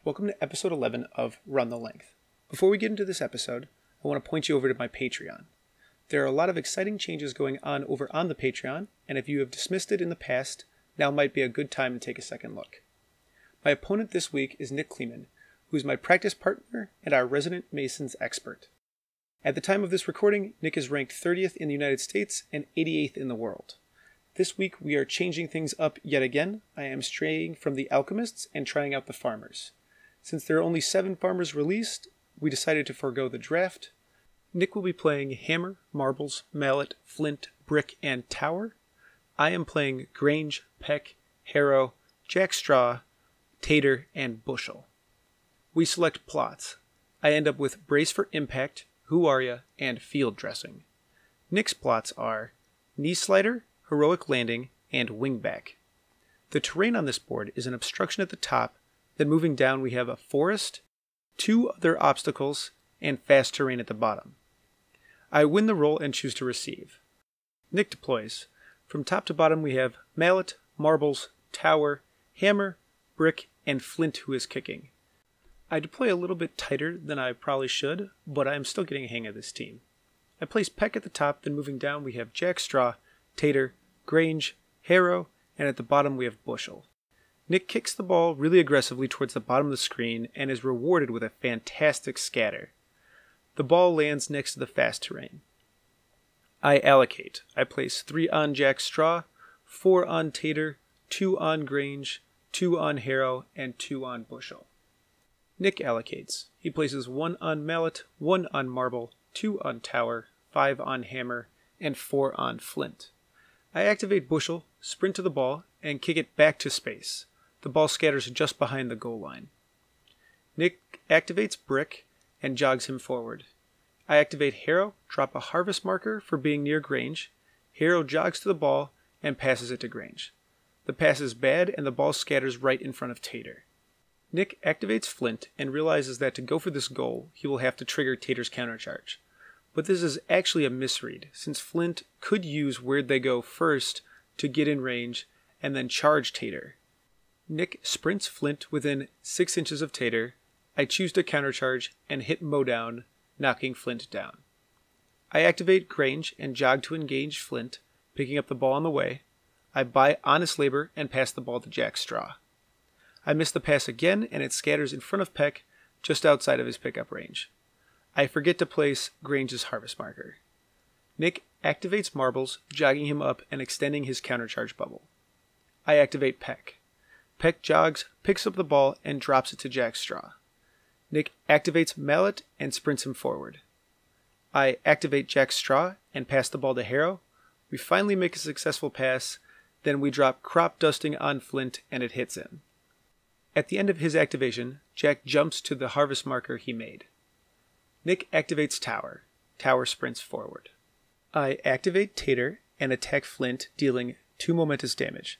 Welcome to episode 11 of Run the Length. Before we get into this episode, I want to point you over to my Patreon. There are a lot of exciting changes going on over on the Patreon, and if you have dismissed it in the past, now might be a good time to take a second look. My opponent this week is Nick Kleemann, who is my practice partner and our resident Masons expert. At the time of this recording, Nick is ranked 30th in the United States and 88th in the world. This week we are changing things up yet again. I am straying from the alchemists and trying out the farmers. Since there are only 7 farmers released, we decided to forego the draft. Nick will be playing hammer, marbles, mallet, flint, brick, and tower. I am playing grange, peck, harrow, jackstraw, tater, and bushel. We select plots. I end up with brace for impact, who are ya, and field dressing. Nick's plots are knee slider, heroic landing, and wingback. The terrain on this board is an obstruction at the top. Then moving down we have a forest, 2 other obstacles, and fast terrain at the bottom. I win the roll and choose to receive. Nick deploys. From top to bottom we have mallet, marbles, tower, hammer, brick, and flint who is kicking. I deploy a little bit tighter than I probably should, but I am still getting a hang of this team. I place peck at the top, then moving down we have jackstraw, tater, grange, harrow, and at the bottom we have bushel. Nick kicks the ball really aggressively towards the bottom of the screen and is rewarded with a fantastic scatter. The ball lands next to the fast terrain. I allocate. I place 3 on jackstraw, 4 on tater, 2 on grange, 2 on harrow, and 2 on bushel. Nick allocates. He places 1 on mallet, 1 on marble, 2 on tower, 5 on hammer, and 4 on flint. I activate bushel, sprint to the ball, and kick it back to space. The ball scatters just behind the goal line. Nick activates brick and jogs him forward. I activate harrow, drop a harvest marker for being near grange. Harrow jogs to the ball and passes it to grange. The pass is bad and the ball scatters right in front of tater. Nick activates flint and realizes that to go for this goal, he will have to trigger tater's countercharge. But this is actually a misread, since flint could use where'd they go first to get in range and then charge tater. Nick sprints flint within 6 inches of tater. I choose to countercharge and hit mow down, knocking flint down. I activate grange and jog to engage flint, picking up the ball on the way. I buy honest labor and pass the ball to jackstraw. I miss the pass again and it scatters in front of peck, just outside of his pickup range. I forget to place grange's harvest marker. Nick activates marbles, jogging him up and extending his countercharge bubble. I activate peck. Peck jogs, picks up the ball, and drops it to jackstraw. Nick activates mallet and sprints him forward. I activate jackstraw and pass the ball to harrow. We finally make a successful pass, then we drop crop dusting on flint and it hits him. At the end of his activation, Jack jumps to the harvest marker he made. Nick activates tower. Tower sprints forward. I activate tater and attack flint, dealing 2 momentous damage.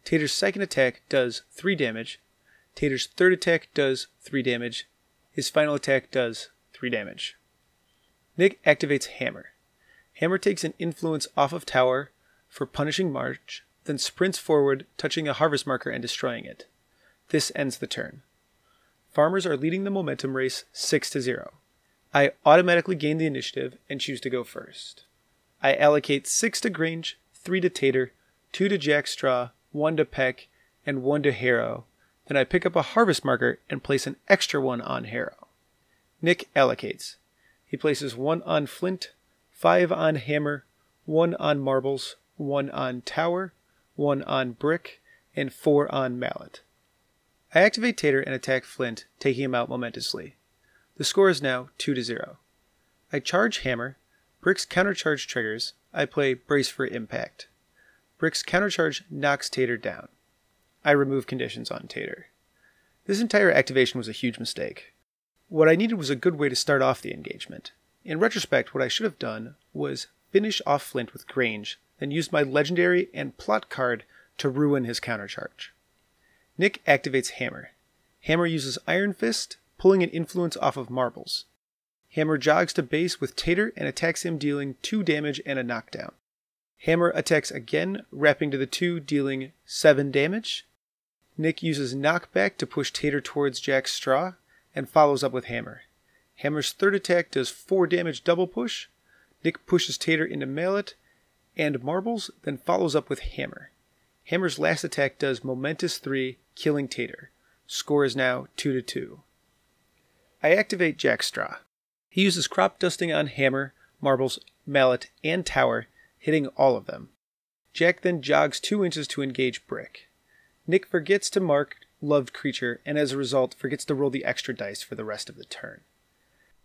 Tater's second attack does 3 damage. Tater's third attack does 3 damage. His final attack does 3 damage. Nick activates hammer. Hammer takes an influence off of tower for punishing march, then sprints forward, touching a harvest marker and destroying it. This ends the turn. Farmers are leading the momentum race 6-0. I automatically gain the initiative and choose to go first. I allocate 6 to grange, 3 to tater, 2 to jackstraw, 1 to peck, and 1 to harrow. Then I pick up a harvest marker and place an extra 1 on harrow. Nick allocates. He places 1 on flint, 5 on hammer, 1 on marbles, 1 on tower, 1 on brick, and 4 on mallet. I activate tater and attack flint, taking him out momentously. The score is now 2-0. I charge hammer. Brick's countercharge triggers. I play brace for impact. Brick's countercharge knocks tater down. I remove conditions on tater. This entire activation was a huge mistake. What I needed was a good way to start off the engagement. In retrospect, what I should have done was finish off flint with grange, then use my legendary and plot card to ruin his countercharge. Nick activates hammer. Hammer uses iron fist, pulling an influence off of marbles. Hammer jogs to base with tater and attacks him, dealing 2 damage and a knockdown. Hammer attacks again, wrapping to the 2, dealing 7 damage. Nick uses knockback to push Tater towards Jack's straw, and follows up with hammer. Hammer's third attack does 4 damage double push. Nick pushes Tater into mallet and marbles, then follows up with hammer. Hammer's last attack does momentous 3, killing Tater. Score is now 2-2. I activate Jack's straw. He uses crop dusting on hammer, marbles, mallet, and tower, hitting all of them. Jack then jogs 2 inches to engage brick. Nick forgets to mark loved creature, and as a result forgets to roll the extra dice for the rest of the turn.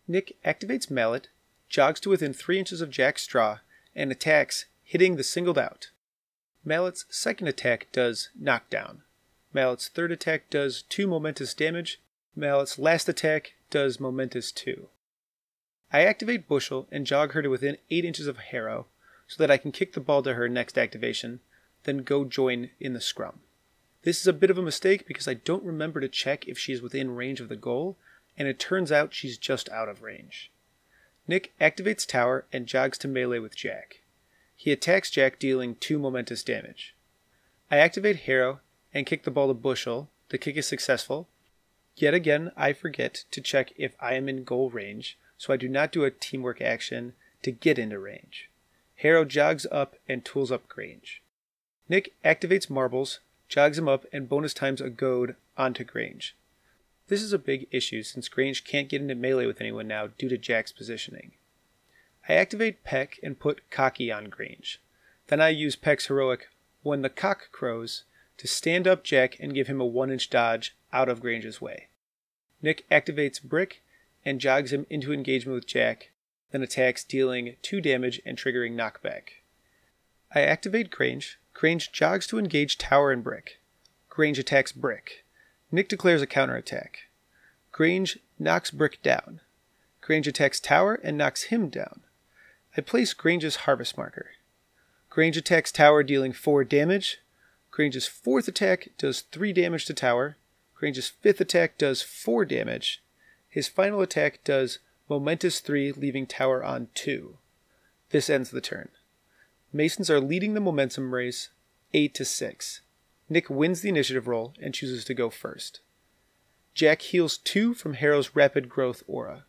Nick activates mallet, jogs to within 3 inches of Jack's straw, and attacks, hitting the singled out. Mallet's second attack does knockdown. Mallet's third attack does 2 momentous damage. Mallet's last attack does momentous 2. I activate Bushel and jog her to within 8 inches of Harrow, so that I can kick the ball to her next activation, then go join in the scrum. This is a bit of a mistake because I don't remember to check if she is within range of the goal, and it turns out she's just out of range. Nick activates Tower and jogs to melee with Jack. He attacks Jack, dealing 2 momentous damage. I activate Harrow and kick the ball to Bushel. The kick is successful. Yet again, I forget to check if I am in goal range, so I do not do a teamwork action to get into range. Harrow jogs up and tools up Grange. Nick activates Marbles, jogs him up, and bonus times a goad onto Grange. This is a big issue since Grange can't get into melee with anyone now due to Jack's positioning. I activate Peck and put Cocky on Grange. Then I use Peck's heroic When the Cock Crows to stand up Jack and give him a 1-inch dodge out of Grange's way. Nick activates Brick and jogs him into engagement with Jack, then attacks, dealing 2 damage and triggering knockback. I activate Grange. Grange jogs to engage Tower and Brick. Grange attacks Brick. Nick declares a counterattack. Grange knocks Brick down. Grange attacks Tower and knocks him down. I place Grange's Harvest Marker. Grange attacks Tower, dealing 4 damage. Grange's 4th attack does 3 damage to Tower. Grange's 5th attack does 4 damage. His final attack does momentous 3, leaving Tower on 2. This ends the turn. Masons are leading the momentum race 8-6. Nick wins the initiative roll and chooses to go first. Jack heals 2 from Harrow's Rapid Growth aura.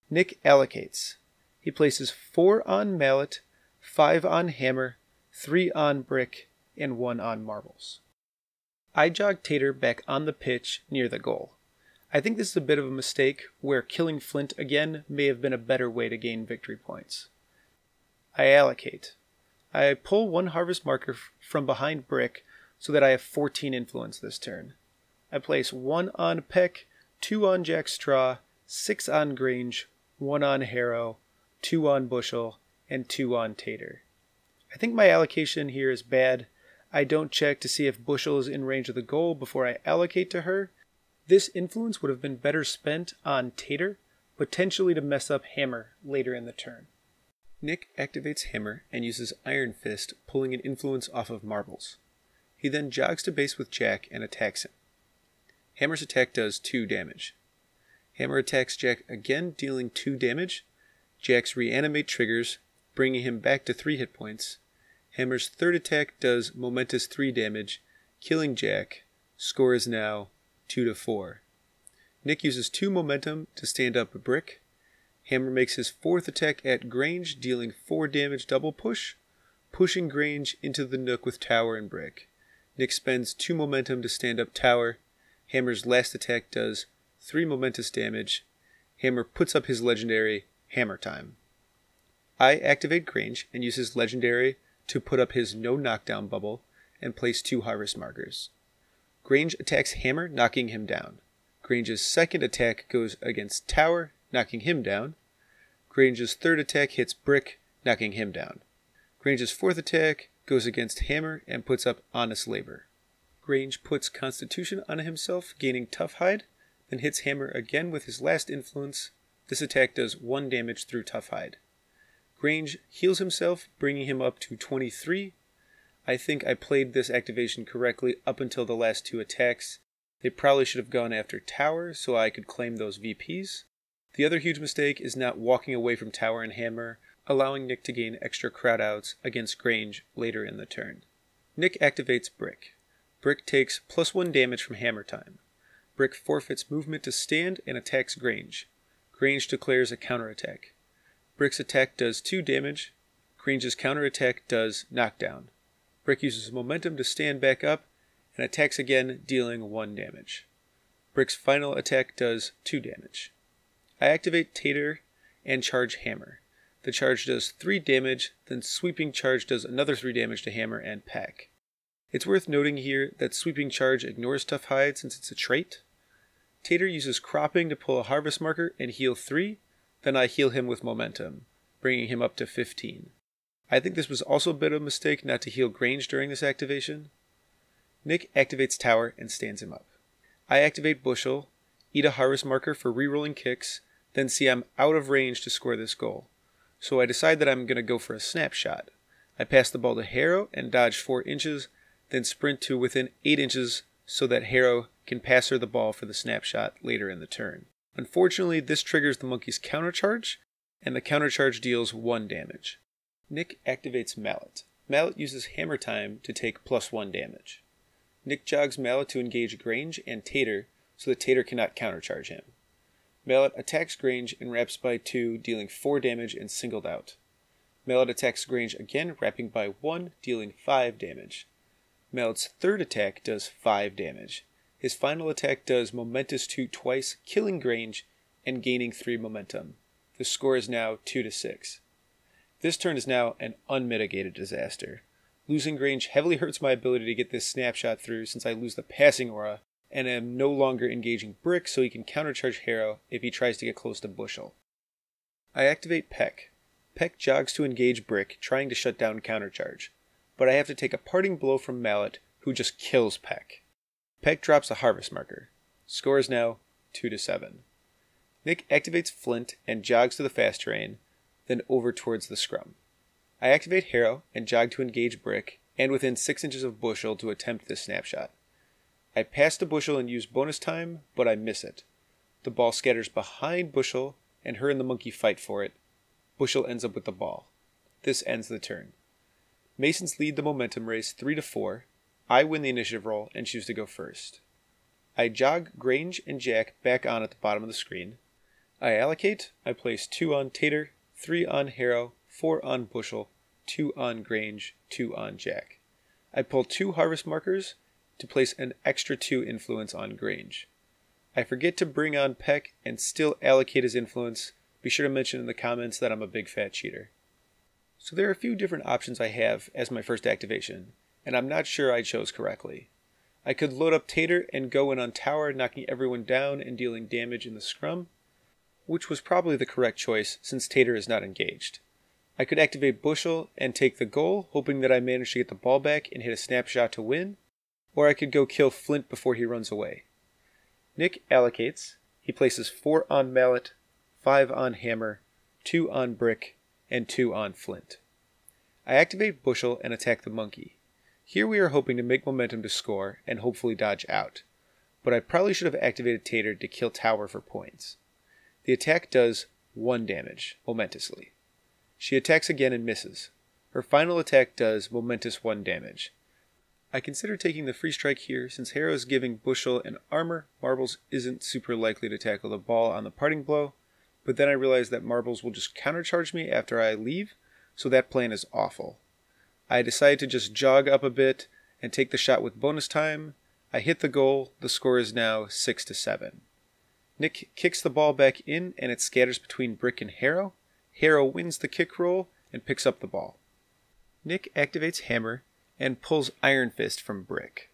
Nick allocates. He places 4 on Mallet, 5 on Hammer, 3 on Brick, and 1 on Marbles. I jog Tater back on the pitch near the goal. I think this is a bit of a mistake where killing Flint again may have been a better way to gain victory points. I allocate. I pull 1 Harvest Marker from behind Brick so that I have 14 influence this turn. I place 1 on Peck, 2 on Jack Straw, 6 on Grange, 1 on Harrow, 2 on Bushel, and 2 on Tater. I think my allocation here is bad. I don't check to see if Bushel is in range of the goal before I allocate to her. This influence would have been better spent on Tater, potentially to mess up Hammer later in the turn. Nick activates Hammer and uses Iron Fist, pulling an influence off of Marbles. He then jogs to base with Jack and attacks him. Hammer's attack does 2 damage. Hammer attacks Jack again, dealing 2 damage. Jack's Reanimate triggers, bringing him back to 3 hit points. Hammer's third attack does momentous 3 damage, killing Jack. Score is now 2-4. Nick uses 2 momentum to stand up a Brick. Hammer makes his 4th attack at Grange, dealing 4 damage double push, pushing Grange into the nook with Tower and Brick. Nick spends 2 momentum to stand up Tower. Hammer's last attack does 3 momentous damage. Hammer puts up his legendary Hammer Time. I activate Grange and use his legendary to put up his no knockdown bubble and place 2 Harvest Markers. Grange attacks Hammer, knocking him down. Grange's second attack goes against Tower, knocking him down. Grange's third attack hits Brick, knocking him down. Grange's 4th attack goes against Hammer and puts up Honest Labor. Grange puts Constitution on himself, gaining Tough Hide, then hits Hammer again with his last influence. This attack does 1 damage through Tough Hide. Grange heals himself, bringing him up to 23. I think I played this activation correctly up until the last 2 attacks. They probably should have gone after Tower so I could claim those VPs. The other huge mistake is not walking away from Tower and Hammer, allowing Nick to gain extra crowd outs against Grange later in the turn. Nick activates Brick. Brick takes +1 damage from hammer time. Brick forfeits movement to stand and attacks Grange. Grange declares a counterattack. Brick's attack does 2 damage. Grange's counterattack does knockdown. Brick uses momentum to stand back up and attacks again, dealing 1 damage. Brick's final attack does 2 damage. I activate Tater and charge Hammer. The charge does 3 damage, then Sweeping Charge does another 3 damage to Hammer and Peck. It's worth noting here that Sweeping Charge ignores Tough Hide since it's a trait. Tater uses Cropping to pull a Harvest Marker and heal 3, then I heal him with Momentum, bringing him up to 15. I think this was also a bit of a mistake not to heal Grange during this activation. Nick activates Tower and stands him up. I activate Bushel, eat a Harvest Marker for rerolling kicks, then see I'm out of range to score this goal. So I decide that I'm going to go for a snapshot. I pass the ball to Harrow and dodge 4 inches, then sprint to within 8 inches so that Harrow can pass her the ball for the snapshot later in the turn. Unfortunately, this triggers the monkey's countercharge, and the countercharge deals 1 damage. Nick activates Mallet. Mallet uses Hammer Time to take +1 damage. Nick jogs Mallet to engage Grange and Tater so that Tater cannot countercharge him. Mallet attacks Grange and wraps by 2, dealing 4 damage and singled out. Mallet attacks Grange again, wrapping by 1, dealing 5 damage. Mallet's third attack does 5 damage. His final attack does Momentous 2 twice, killing Grange and gaining 3 momentum. The score is now 2-6. This turn is now an unmitigated disaster. Losing Grange heavily hurts my ability to get this snapshot through since I lose the passing aura and am no longer engaging Brick so he can countercharge Harrow if he tries to get close to Bushel. I activate Peck. Peck jogs to engage Brick, trying to shut down countercharge, but I have to take a parting blow from Mallet, who just kills Peck. Peck drops a Harvest Marker. Score is now 2-7. Nick activates Flint and jogs to the fast terrain, then over towards the scrum. I activate Harrow and jog to engage Brick, and within 6 inches of Bushel to attempt this snapshot. I pass to Bushel and use bonus time, but I miss it. The ball scatters behind Bushel, and her and the monkey fight for it. Bushel ends up with the ball. This ends the turn. Masons lead the momentum race 3-4. I win the initiative roll and choose to go first. I jog Grange and Jack back on at the bottom of the screen. I allocate. I place 2 on Tater, 3 on Harrow, 4 on Bushel, 2 on Grange, 2 on Jack. I pull 2 Harvest Markers to place an extra 2 influence on Grange. I forget to bring on Peck and still allocate his influence. Be sure to mention in the comments that I'm a big fat cheater. So there are a few different options I have as my first activation, and I'm not sure I chose correctly. I could load up Tater and go in on Tower, knocking everyone down and dealing damage in the scrum, which was probably the correct choice since Tater is not engaged. I could activate Bushel and take the goal, hoping that I manage to get the ball back and hit a snapshot to win, or I could go kill Flint before he runs away. Nick allocates. He places 4 on Mallet, 5 on Hammer, 2 on Brick, and 2 on Flint. I activate Bushel and attack the monkey. Here we are hoping to make momentum to score and hopefully dodge out, but I probably should have activated Tater to kill Tower for points. The attack does 1 damage, momentously. She attacks again and misses. Her final attack does momentous 1 damage. I consider taking the free strike here since Harrow is giving Bushel an armor. Marbles isn't super likely to tackle the ball on the parting blow, but then I realize that Marbles will just countercharge me after I leave, so that plan is awful. I decide to just jog up a bit and take the shot with bonus time. I hit the goal. The score is now 6-7. Nick kicks the ball back in and it scatters between Brick and Harrow. Harrow wins the kick roll and picks up the ball. Nick activates Hammer and pulls Iron Fist from Brick.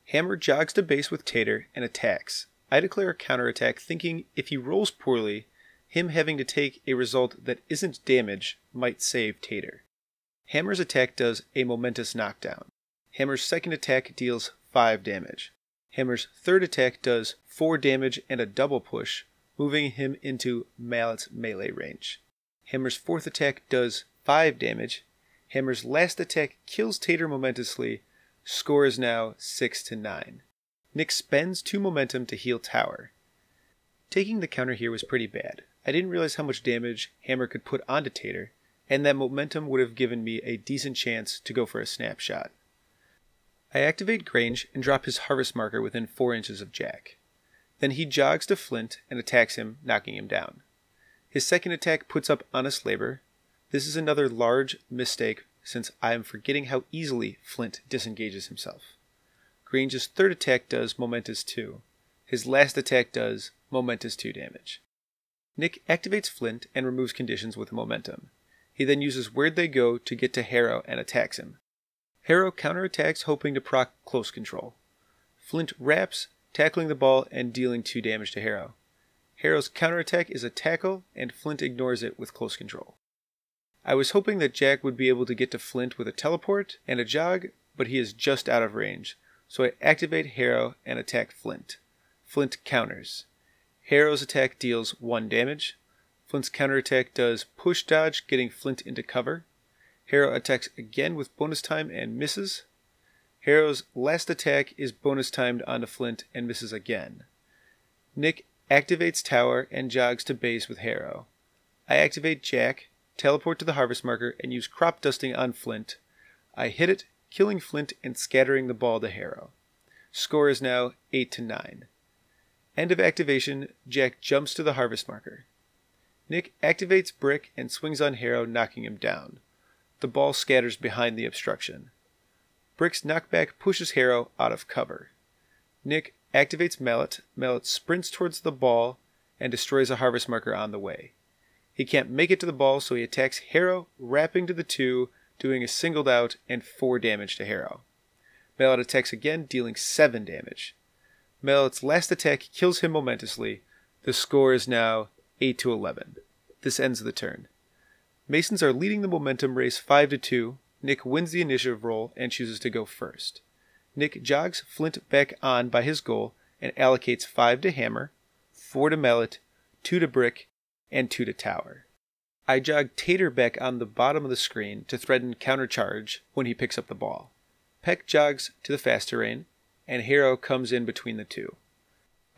Hammer jogs to base with Tater and attacks. I declare a counterattack thinking if he rolls poorly, him having to take a result that isn't damage might save Tater. Hammer's attack does a momentous knockdown. Hammer's second attack deals 5 damage. Hammer's third attack does 4 damage and a double push, moving him into Mallet's melee range. Hammer's fourth attack does 5 damage. Hammer's last attack kills Tater momentously. Score is now 6-9. Nick spends 2 momentum to heal Tower. Taking the counter here was pretty bad. I didn't realize how much damage Hammer could put onto Tater, and that momentum would have given me a decent chance to go for a snapshot. I activate Grange and drop his harvest marker within 4 inches of Jack. Then he jogs to Flint and attacks him, knocking him down. His second attack puts up Honest Labor. This is another large mistake since I am forgetting how easily Flint disengages himself. Grange's third attack does Momentous 2. His last attack does Momentous 2 damage. Nick activates Flint and removes conditions with momentum. He then uses Where'd They Go to get to Harrow and attacks him. Harrow counterattacks, hoping to proc close control. Flint wraps, tackling the ball and dealing 2 damage to Harrow. Harrow's counterattack is a tackle, and Flint ignores it with close control. I was hoping that Jack would be able to get to Flint with a teleport and a jog, but he is just out of range, so I activate Harrow and attack Flint. Flint counters. Harrow's attack deals 1 damage. Flint's counterattack does push dodge, getting Flint into cover. Harrow attacks again with bonus time and misses. Harrow's last attack is bonus timed onto Flint and misses again. Nick activates Tower and jogs to base with Harrow. I activate Jack, teleport to the harvest marker, and use crop dusting on Flint. I hit it, killing Flint and scattering the ball to Harrow. Score is now 8-9. End of activation, Jack jumps to the harvest marker. Nick activates Brick and swings on Harrow, knocking him down. The ball scatters behind the obstruction. Brick's knockback pushes Harrow out of cover. Nick activates Mallet. Mallet sprints towards the ball and destroys a harvest marker on the way. He can't make it to the ball, so he attacks Harrow, wrapping to the 2, doing a singled out and 4 damage to Harrow. Mallet attacks again, dealing 7 damage. Mallet's last attack kills him momentously. The score is now 8-11. This ends the turn. Masons are leading the momentum race 5-2. Nick wins the initiative roll and chooses to go first. Nick jogs Flint back on by his goal and allocates 5 to Hammer, 4 to Mallet, 2 to Brick, and 2 to Tower. I jog Tater back on the bottom of the screen to threaten countercharge when he picks up the ball. Peck jogs to the fast terrain, and Harrow comes in between the 2.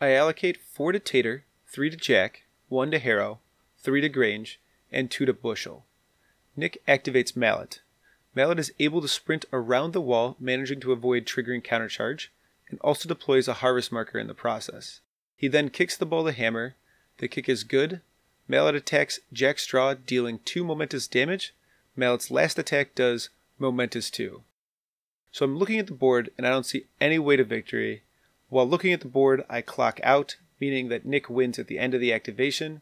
I allocate 4 to Tater, 3 to Jack, 1 to Harrow, 3 to Grange, and 2 to Bushel. Nick activates Mallet. Mallet is able to sprint around the wall, managing to avoid triggering countercharge, and also deploys a harvest marker in the process. He then kicks the ball to Hammer. The kick is good. Mallet attacks Jack Straw, dealing 2 momentous damage. Mallet's last attack does Momentous 2. So I'm looking at the board, and I don't see any way to victory. While looking at the board, I clock out, meaning that Nick wins at the end of the activation.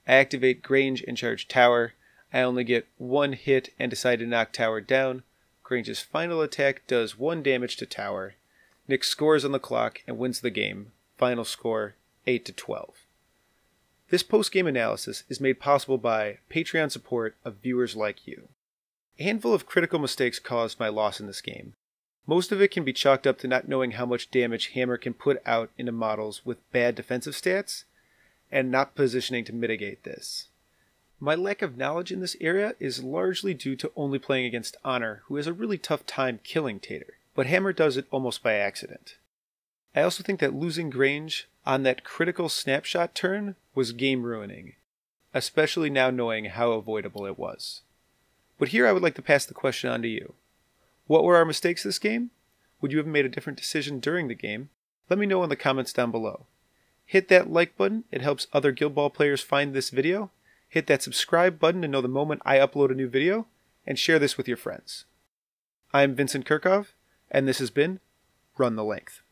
I activate Grange and charge Tower. I only get 1 hit and decide to knock Tower down. Grange's final attack does 1 damage to Tower. Nick scores on the clock and wins the game. Final score 8-12. This post-game analysis is made possible by Patreon support of viewers like you. A handful of critical mistakes caused my loss in this game. Most of it can be chalked up to not knowing how much damage Hammer can put out into models with bad defensive stats, and not positioning to mitigate this. My lack of knowledge in this area is largely due to only playing against Honor, who has a really tough time killing Tater, but Hammer does it almost by accident. I also think that losing Grange on that critical snapshot turn was game-ruining, especially now knowing how avoidable it was. But here I would like to pass the question on to you. What were our mistakes this game? Would you have made a different decision during the game? Let me know in the comments down below. Hit that like button, it helps other Guild Ball players find this video. Hit that subscribe button to know the moment I upload a new video, and share this with your friends. I'm Vincent Curkov, and this has been Run the Length.